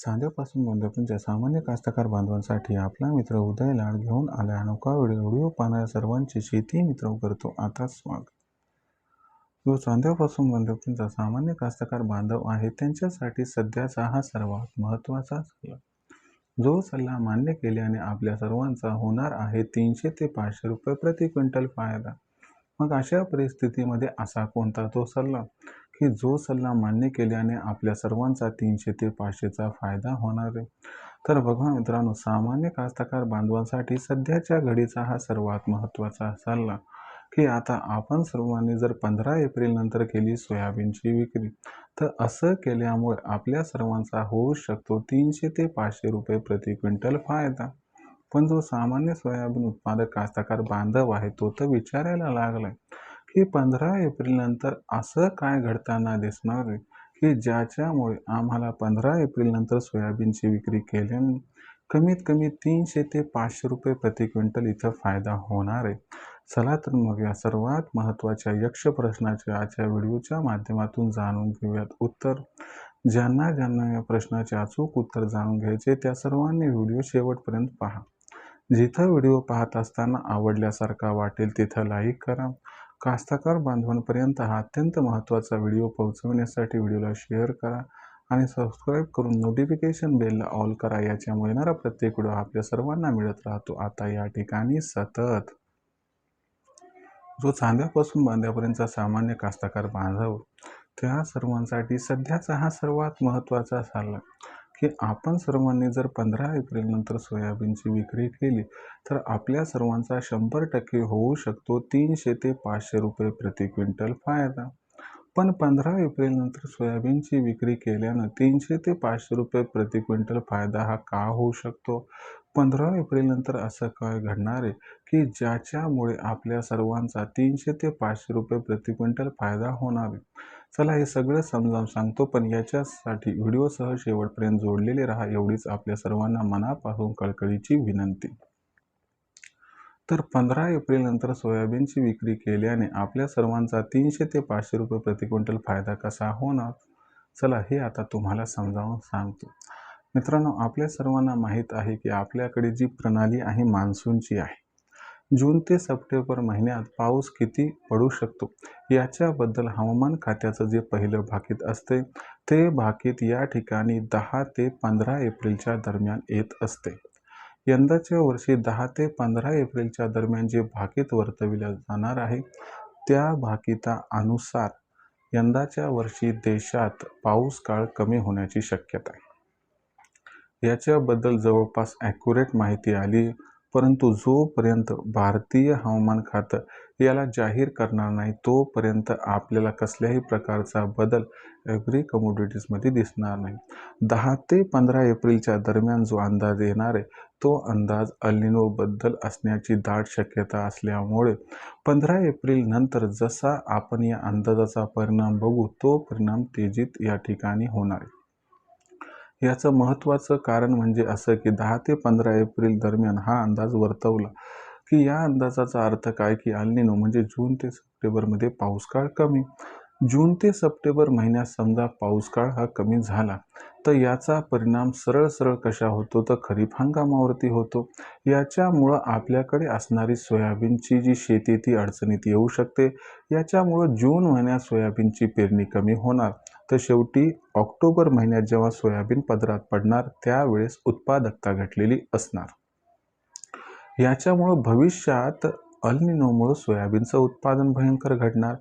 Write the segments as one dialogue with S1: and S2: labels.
S1: चांद्यापासून गोंद्यापर्यंतच्या सामान्य कास्तकार बांधवांसाठी आपला मित्र उदय लाड घेऊन आला अनोखा व्हिडिओ पाहणाऱ्या सर्वांचे शेती मित्र करतो आता स्वागत। जो चांद्यापासून गोंद्यापर्यंतचा सामान्य कास्तकार बांधव आहे त्यांच्यासाठी सध्याचा हा सर्वात महत्त्वाचा सल्ला। जो सल्ला मान्य केल्याने आपल्या सर्वांचा होणार आहे 300 ते 500 रुपये प्रति क्विंटल फायदा। मग अशा परिस्थितीमध्ये असा कोणता तो सल्ला की जो सल्ला मान्य केल्याने आपल्या सर्वांचा 300 ते 500चा फायदा होणार आहे? तर बघा मित्रांनो, सामान्य कास्तकार बांधवांसाठी सध्याच्या घडीचा हा सर्वात महत्त्वाचा सल्ला की आता आपण सर्वांनी जर 15 एप्रिल नंतर केली सोयाबीनची विक्री, तर असं केल्यामुळे आपल्या सर्वांचा होऊ शकतो 300 ते 500 रुपये प्रति क्विंटल फायदा। पण जो सामान्य सोयाबीन उत्पादक कास्तकार बांधव आहे तो तर विचारायला लागलाय की 15 एप्रिल नंतर असं काय घडताना दिसणार आहे की ज्याच्यामुळे आम्हाला 15 एप्रिल नंतर सोयाबीनची विक्री केल्याने कमीत कमी 300 ते 500 रुपये प्रति क्विंटल इथं फायदा होणार आहे। चला तर मग या सर्वात महत्त्वाच्या यक्ष प्रश्नाचे आजच्या व्हिडिओच्या माध्यमातून जाणून घेऊयात उत्तर। ज्यांना ज्यांना या प्रश्नाचे अचूक उत्तर जाणून घ्यायचे त्या सर्वांनी व्हिडिओ शेवटपर्यंत पहा। जिथं व्हिडिओ पाहत असताना आवडल्यासारखा वाटेल तिथं लाईक करा। कास्तकार बांधवांपर्यंत हा अत्यंत महत्त्वाचा व्हिडिओ पोहोचवण्यासाठी व्हिडिओला शेअर करा आणि सबस्क्राईब करून नोटिफिकेशन बेलला ऑल करा। याच्यामुळे येणारा प्रत्येक व्हिडिओ आपल्या सर्वांना मिळत राहतो। आता या ठिकाणी सतत जो चांद्यापासून बांध्यापर्यंतचा सामान्य कास्तकार बांधव त्या सर्वांसाठी सध्याचा हा सर्वात महत्त्वाचा सल्ला की आपण सर्वांनी जर 15 एप्रिल नंतर सोयाबीनची विक्री केली तर आपल्या सर्वांचा 100% होऊ शकतो 300 ते 500 रुपये प्रति क्विंटल फायदा। पण 15 एप्रिल नंतर सोयाबीनची विक्री केल्यानं 300 ते 500 रुपये प्रति क्विंटल फायदा हा का होऊ शकतो? 15 एप्रिल नंतर असं काय घडणार आहे की ज्याच्यामुळे आपल्या सर्वांचा 300 ते 500 रुपये प्रति क्विंटल फायदा होणार आहे? चला हे सगळं समजावून सांगतो, पण याच्यासाठी व्हिडिओसह शेवटपर्यंत जोडलेले राहा एवढीच आपल्या सर्वांना मनापासून कळकळीची विनंती। तर 15 एप्रिल नंतर सोयाबीनची विक्री केल्याने आपल्या सर्वांचा 300 ते 500 रुपये प्रति क्विंटल फायदा कसा होणार? चला हे आता तुम्हाला समजावून सांगतो। मित्रांनो, आपल्या सर्वांना माहीत आहे की आपल्याकडे जी प्रणाली आहे मान्सूनची आहे। जून ते सप्टेंबर महिन्यात पाऊस किती पडू शकतो याच्याबद्दल हवामान खात्याचं जे पहिलं भाकीत असते ते भाकीत या ठिकाणी 10 ते 15 एप्रिलच्या दरम्यान येत असते। यंदाच्या वर्षी 10 ते 15 एप्रिलच्या दरम्यान जे भाकीत वर्तविलं जाणार आहे त्या भाकितानुसार यंदाच्या वर्षी देशात पाऊस काळ कमी होण्याची शक्यता आहे। याच्याबद्दल जवळपास ॲक्युरेट माहिती आली, परंतु जोपर्यंत भारतीय हवामान खातं याला जाहीर करणार नाही तोपर्यंत आपल्याला कसल्याही प्रकारचा बदल ॲग्री कमोडिटीजमध्ये दिसणार नाही। 10 ते 15 एप्रिलच्या दरम्यान जो अंदाज येणार आहे तो अंदाज अल निनो बद्दल असण्याची दाट शक्यता असल्यामुळे 15 एप्रिल नंतर जसा आपण या अंदाजाचा परिणाम बघू तो परिणाम तेजीत या ठिकाणी होणार आहे। याचं महत्त्वाचं कारण म्हणजे असं की 10 ते 15 एप्रिल दरम्यान हा अंदाज वर्तवला की या अंदाजाचा अर्थ काय की अल निनो म्हणजे जून ते सप्टेंबरमध्ये पाऊसकाळ कमी। जून ते सप्टेंबर महिन्यात समजा पाऊसकाळ हा कमी झाला तर याचा परिणाम सरळ सरळ कशा होतो तर खरीप हंगामावरती होतो। याच्यामुळं आपल्याकडे असणारी सोयाबीनची जी शेती ती अडचणीत येऊ शकते। याच्यामुळं जून महिन्यात सोयाबीनची पेरणी कमी होणार, तर शेवटी ऑक्टोबर महिन्यात जेव्हा सोयाबीन पदरात पडणार त्यावेळेस उत्पादकता घटलेली असणार। याच्यामुळं भविष्यात अल निनोमुळे सोयाबीनचं उत्पादन भयंकर घटणार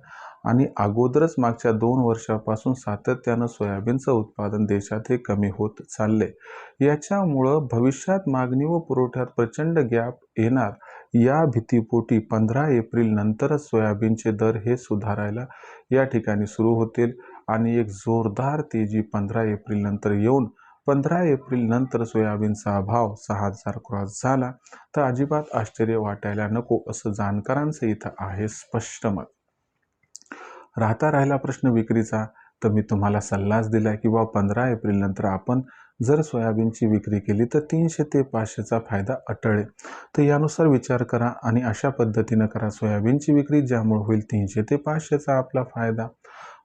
S1: आणि अगोदरच मागच्या 2 वर्षापासून सातत्यानं सोयाबीनचं उत्पादन देशात हे कमी होत चालले। याच्यामुळं भविष्यात मागणी व पुरवठ्यात प्रचंड गॅप येणार। या भीतीपोटी 15 एप्रिल नंतरच सोयाबीनचे दर हे सुधारायला या ठिकाणी सुरू होतील आणि एक जोरदार तेजी 15 एप्रिल नंतर येऊन 15 एप्रिल नंतर सोयाबीनचा भाव 6000 क्रॉस झाला तर अजिबात आश्चर्य वाटायला नको असं जाणकारांचं इथं आहे स्पष्ट मत। राहिला प्रश्न विक्रीचा, तर मी तुम्हाला सल्लाच दिला की 15 एप्रिल नंतर आपण जर सोयाबीनची विक्री केली तर 300 ते 500चा फायदा अटळ आहे। तर यानुसार विचार करा आणि अशा पद्धतीनं करा सोयाबीनची विक्री, ज्यामुळे होईल 300 ते 500चा आपला फायदा।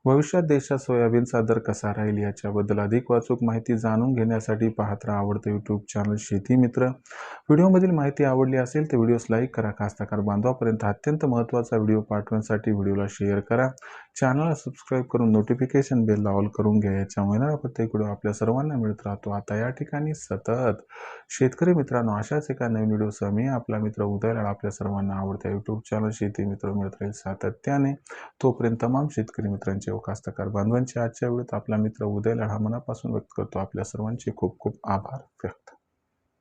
S1: भविष्यात देशात सोयाबीनचा दर कसा राहील याच्याबद्दल अधिक अचूक माहिती जाणून घेण्यासाठी पाहत राहा आवडतं यूट्यूब चॅनल शेती मित्र. व्हिडिओमधील माहिती आवडली असेल तर व्हिडिओस लाईक करा. कास्तकार बांधवापर्यंत अत्यंत महत्त्वाचा व्हिडिओ पाठवण्यासाठी व्हिडिओला शेअर करा. चॅनलला सबस्क्राईब करून नोटिफिकेशन बेल ऑल करून घ्या. याच्यामुळे येणारा प्रत्येक व्हिडिओ आपल्या सर्वांना मिळत राहतो. आता या ठिकाणी सतत शेतकरी मित्रांनो, अशाच एका नवीन व्हिडिओसह मी आपला मित्र उदय लाड आपल्या सर्वांना आवडत्या यूट्यूब चॅनल शेती मित्र मिळत राहील सातत्याने. तोपर्यंत तमाम शेतकरी मित्रांचे व कास्तकार बांधवांचे आजच्या व्हिडिओत आपला मित्र उदय लाड हा मनापासून व्यक्त करतो. आपल्या सर्वांचे खूप खूप आभार व्यक्त.